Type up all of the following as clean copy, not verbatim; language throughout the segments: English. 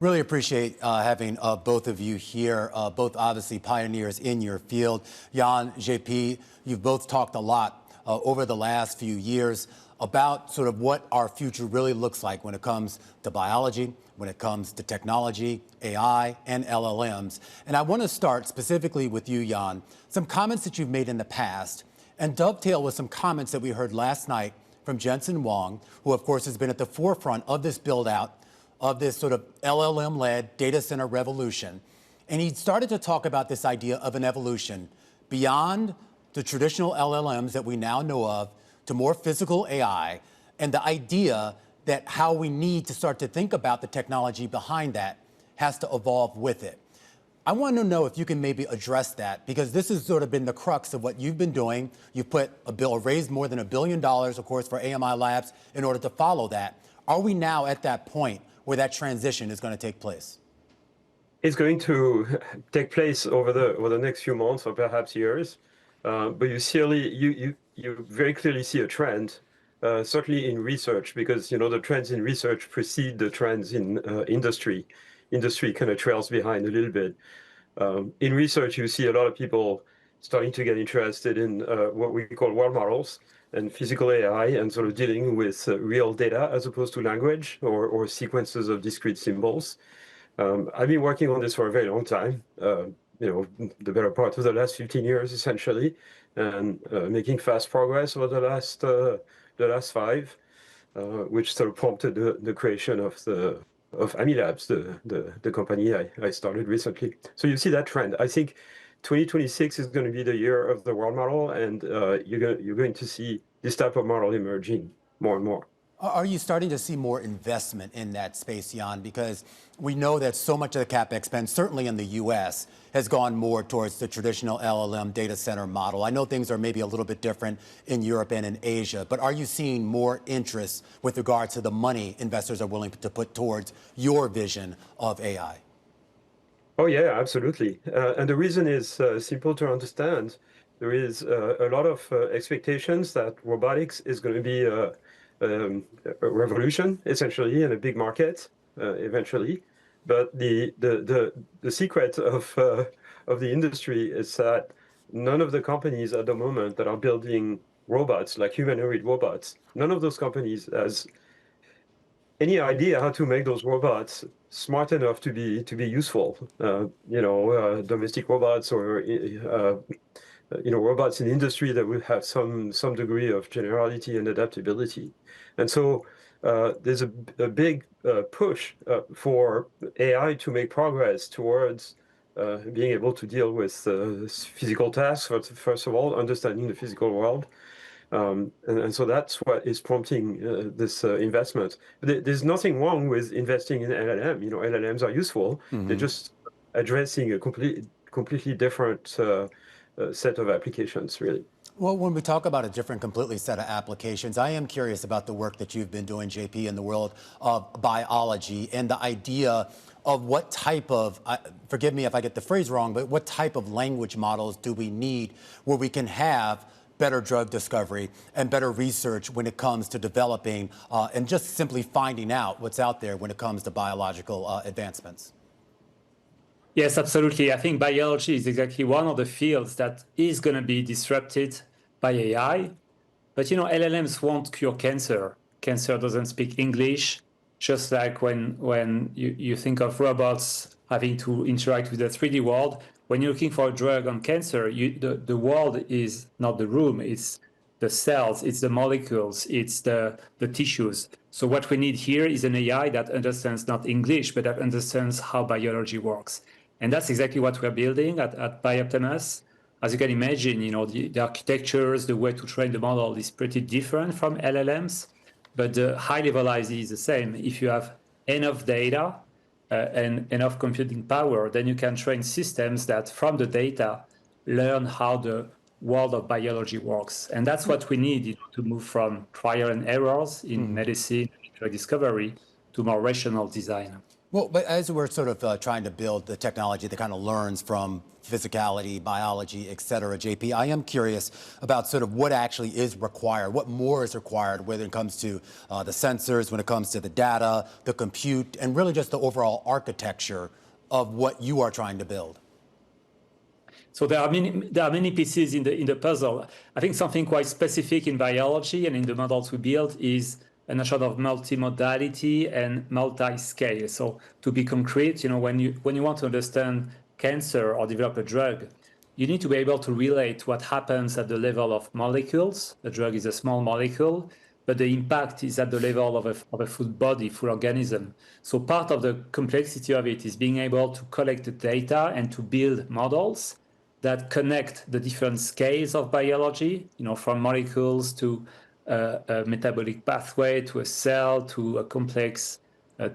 Really appreciate having both of you here, both obviously pioneers in your field. Yann, JP, you've both talked a lot over the last few years about sort of what our future really looks like when it comes to biology, when it comes to technology, AI, and LLMs. And I want to start specifically with you, Yann, some comments that you've made in the past and dovetail with some comments that we heard last night from Jensen Huang, who of course has been at the forefront of this build out of this sort of LLM-led data center revolution. And he started to talk about this idea of an evolution beyond the traditional LLMs that we now know of to more physical AI, and the idea that how we need to start to think about the technology behind that has to evolve with it. I want to know if you can maybe address that, because this has sort of been the crux of what you've been doing. You've put raised more than $1 billion, of course, for AMI Labs in order to follow that. Are we now at that point where that transition is going to take place? It's going to take place over the next few months or perhaps years, but you very clearly see a trend, certainly in research, because the trends in research precede the trends in industry. Industry kind of trails behind a little bit. In research, you see a lot of people starting to get interested in what we call world models and physical AI, and sort of dealing with real data as opposed to language or sequences of discrete symbols. I've been working on this for a very long time, the better part of the last 15 years, essentially, and making fast progress over the last 5, which sort of prompted the creation of AMI Labs, the company I started recently. So you see that trend. I think 2026 is going to be the year of the world model, and you're going to see this type of model emerging more and more. Are you starting to see more investment in that space, Yann? Because we know that so much of the CapEx spend, certainly in the US, has gone more towards the traditional LLM data center model. I know things are maybe a little bit different in Europe and in Asia, but are you seeing more interest with regards to the money investors are willing to put towards your vision of AI? Oh, yeah, absolutely. And the reason is simple to understand. There is a lot of expectations that robotics is going to be a revolution, essentially, in a big market eventually. But the secret of the industry is that none of the companies at the moment that are building robots, like humanoid robots, none of those companies has any idea how to make those robots smart enough to be useful. Domestic robots or robots in industry that will have some degree of generality and adaptability. And so there's a big push for AI to make progress towards being able to deal with physical tasks, first of all, understanding the physical world. And so that's what is prompting this investment. But there's nothing wrong with investing in LLM. LLMs are useful. Mm-hmm. They're just addressing a completely different set of applications, really. Well, when we talk about a different completely set of applications, I am curious about the work that you've been doing, JP, in the world of biology and the idea of what type of, forgive me if I get the phrase wrong, but what type of language models do we need where we can have better drug discovery and better research when it comes to developing and just simply finding out what's out there when it comes to biological advancements? Yes, absolutely. I think biology is exactly one of the fields that is going to be disrupted by AI. But, LLMs won't cure cancer. Cancer doesn't speak English, just like when you think of robots having to interact with the 3D world. When you're looking for a drug on cancer, the world is not the room, it's the cells, it's the molecules, it's the tissues. So what we need here is an AI that understands not English, but that understands how biology works. And that's exactly what we're building at Bioptimus. As you can imagine, the architectures, the way to train the model is pretty different from LLMs, but the high-level idea is the same. If you have enough data and enough computing power, then you can train systems that, from the data, learn how the world of biology works. And that's what we need to move from trial and errors in medicine and drug discovery to more rational design. Well, but as we're sort of trying to build the technology that kind of learns from physicality, biology, et cetera, JP, I am curious about sort of what actually is required, what more is required when it comes to the sensors, when it comes to the data, the compute, and really just the overall architecture of what you are trying to build. So there are many pieces in the puzzle. I think something quite specific in biology and in the models we build is a notion of multimodality and multi-scale. So to be concrete, when you want to understand cancer or develop a drug, you need to be able to relate what happens at the level of molecules. The drug is a small molecule, but the impact is at the level of a full body, full organism. So part of the complexity of it is being able to collect the data and to build models that connect the different scales of biology, from molecules to a metabolic pathway, to a cell, to a complex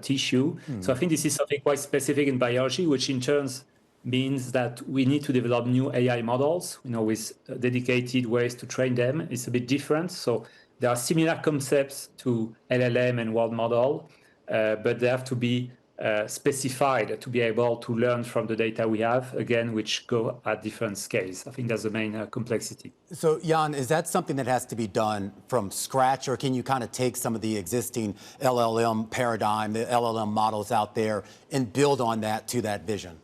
tissue. So I think this is something quite specific in biology, which in turn means that we need to develop new AI models, with dedicated ways to train them. It's a bit different. So there are similar concepts to LLM and world model, but they have to be specified to be able to learn from the data we have, again, which go at different scales. I think that's the main complexity. So, Yann, is that something that has to be done from scratch, or can you kind of take some of the existing LLM paradigm, the LLM models out there, and build on that to that vision?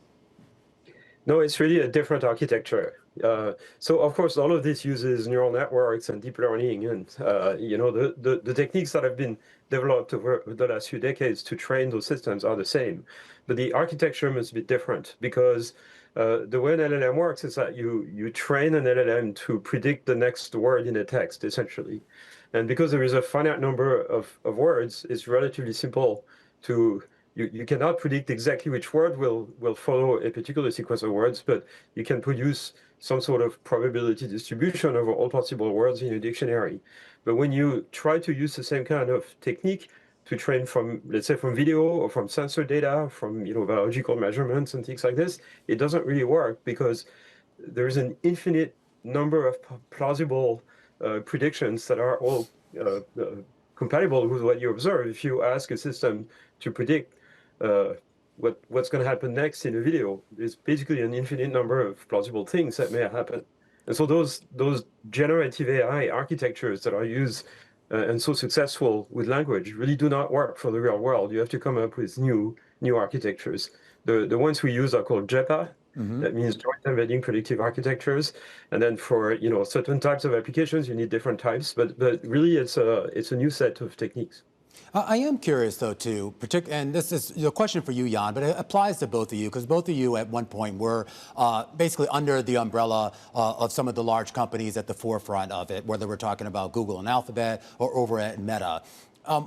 No, it's really a different architecture. So, of course, all of this uses neural networks and deep learning, and the techniques that have been developed over the last few decades to train those systems are the same, but the architecture must be different because the way an LLM works is that you train an LLM to predict the next word in a text, essentially, and because there is a finite number of words, it's relatively simple to. You cannot predict exactly which word will follow a particular sequence of words, but you can produce some sort of probability distribution over all possible words in a dictionary. But when you try to use the same kind of technique to train from, let's say, from video or from sensor data, from biological measurements and things like this, it doesn't really work because there's an infinite number of plausible predictions that are all compatible with what you observe. If you ask a system to predict what's going to happen next in a video, there's basically an infinite number of plausible things that may happen. And so those generative AI architectures that are used and so successful with language really do not work for the real world. You have to come up with new architectures. The ones we use are called JEPA. That means joint embedding predictive architectures. And then for certain types of applications, you need different types. But really, it's a new set of techniques. I am curious, though, too, and this is a question for you, Yann, but it applies to both of you, because both of you at one point were basically under the umbrella of some of the large companies at the forefront of it, whether we're talking about Google and Alphabet or over at Meta.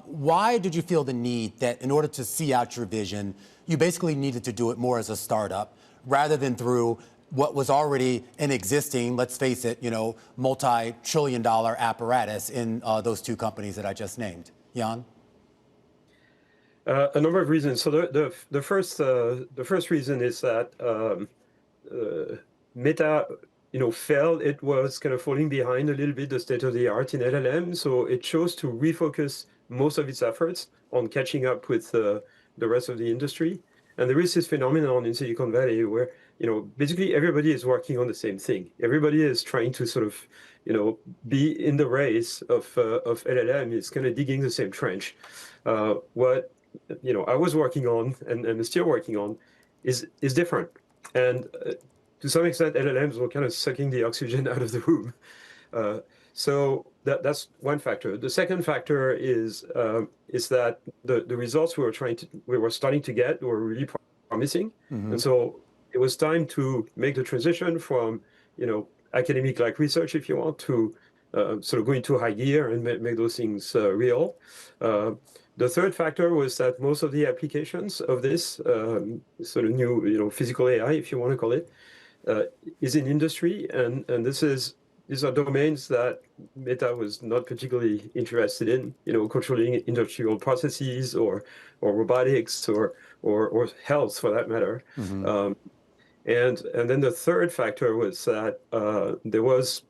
Why did you feel the need that in order to see out your vision, you basically needed to do it more as a startup rather than through what was already an existing, let's face it, multi-trillion-dollar apparatus in those two companies that I just named? Yann? A number of reasons. So the first reason is that Meta, felt it was kind of falling behind a little bit the state of the art in LLM. So it chose to refocus most of its efforts on catching up with the rest of the industry. And there is this phenomenon in Silicon Valley where basically everybody is working on the same thing. Everybody is trying to sort of be in the race of LLM. It's kind of digging the same trench. What I was working on and still working on is different. And to some extent, LLMs were kind of sucking the oxygen out of the room. So that's one factor. The second factor is that the results we were starting to get were really promising. And so it was time to make the transition from, academic-like research, if you want, to sort of go into high gear and make those things real. The third factor was that most of the applications of this sort of new, physical AI, if you want to call it, is in industry, and these are domains that Meta was not particularly interested in, controlling industrial processes or robotics or health for that matter. And then the third factor was that there was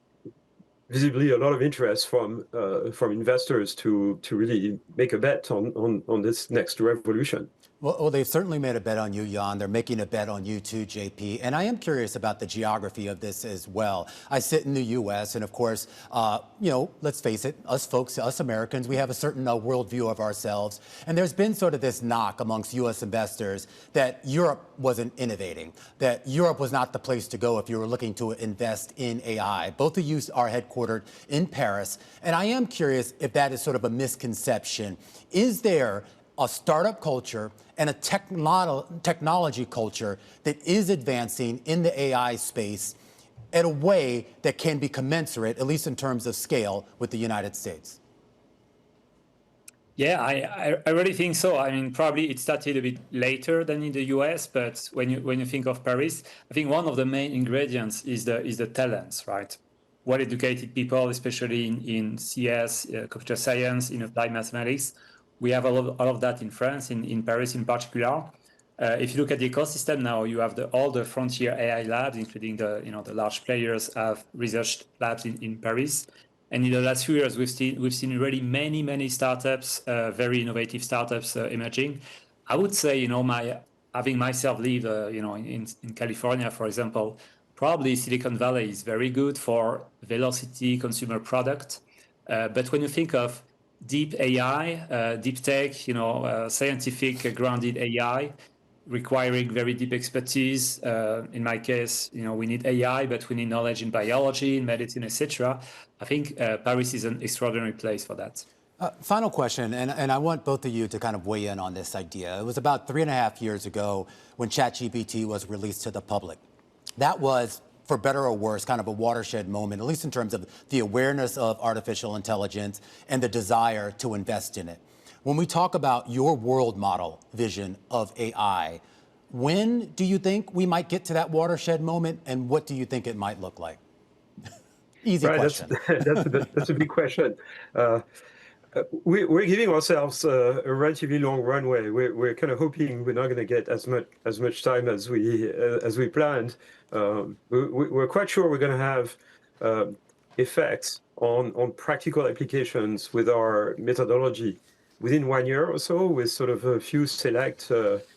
visibly a lot of interest from investors to really make a bet on this next revolution. Well, they've certainly made a bet on you, Yann. They're making a bet on you too, JP. And I am curious about the geography of this as well. I sit in the U.S., and of course, let's face it, us folks, us Americans, we have a certain worldview of ourselves. And there's been sort of this knock amongst U.S. investors that Europe wasn't innovating, that Europe was not the place to go if you were looking to invest in AI. Both of you are headquartered in Paris. And I am curious if that is sort of a misconception. Is there a startup culture and a technology culture that is advancing in the AI space in a way that can be commensurate, at least in terms of scale, with the United States? Yeah, I really think so. I mean, probably it started a bit later than in the US, but when you think of Paris, I think one of the main ingredients is the talents, right? Well-educated people, especially in CS, computer science, in applied mathematics. We have all of that in France, in Paris in particular. If you look at the ecosystem now, you have all the frontier AI labs, including the large players have research labs in Paris. And in the last few years, we've seen really many startups, very innovative startups emerging. I would say, having myself live, in California, for example, probably Silicon Valley is very good for velocity consumer product. But when you think of deep AI, deep tech, scientific grounded AI, requiring very deep expertise. In my case, we need AI, but we need knowledge in biology, in medicine, etc. I think Paris is an extraordinary place for that. Final question, and I want both of you to kind of weigh in on this idea. It was about 3.5 years ago when ChatGPT was released to the public. That was, for better or worse, kind of a watershed moment, at least in terms of the awareness of artificial intelligence and the desire to invest in it. When we talk about your world model vision of AI, when do you think we might get to that watershed moment, and what do you think it might look like? Easy question. That's a big question. We're giving ourselves a relatively long runway. We're kind of hoping we're not going to get as much time as we planned. We're quite sure we're going to have effects on practical applications with our methodology within 1 year or so, with sort of a few select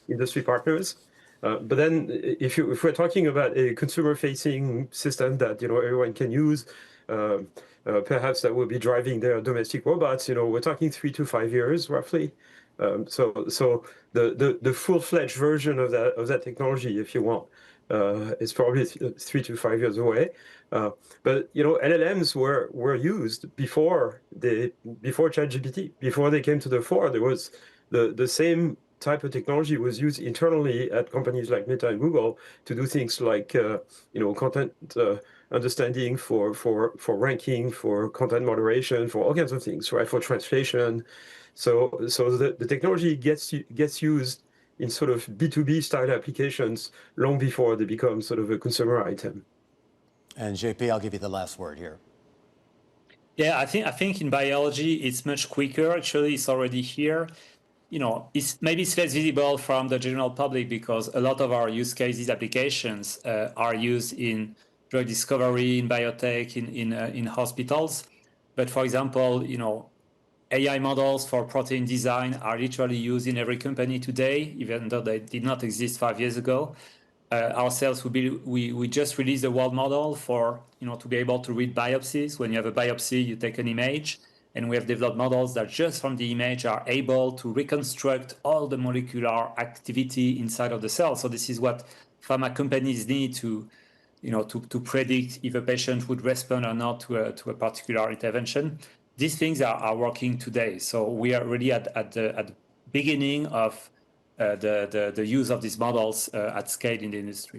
industry partners. But then, if we're talking about a consumer-facing system that everyone can use, perhaps that will be driving their domestic robots. We're talking 3 to 5 years roughly. So the full-fledged version of that technology, if you want, is probably 3 to 5 years away. But LLMs were used before ChatGPT, before they came to the fore. There was the same type of technology was used internally at companies like Meta and Google to do things like content understanding, for ranking, for content moderation, for all kinds of things, right? For translation. So the technology gets used in sort of B2B style applications long before they become sort of a consumer item. And JP, I'll give you the last word here. Yeah, I think in biology it's much quicker. Actually, it's already here. It's less visible from the general public because a lot of our use cases applications are used in drug discovery, in biotech, in hospitals. But for example, AI models for protein design are literally used in every company today, even though they did not exist 5 years ago. Ourselves, we just released a world model for to be able to read biopsies. When you have a biopsy, you take an image, and we have developed models that just from the image are able to reconstruct all the molecular activity inside of the cell. So this is what pharma companies need to predict if a patient would respond or not to a particular intervention. These things are working today. So we are really at the beginning of the use of these models at scale in the industry.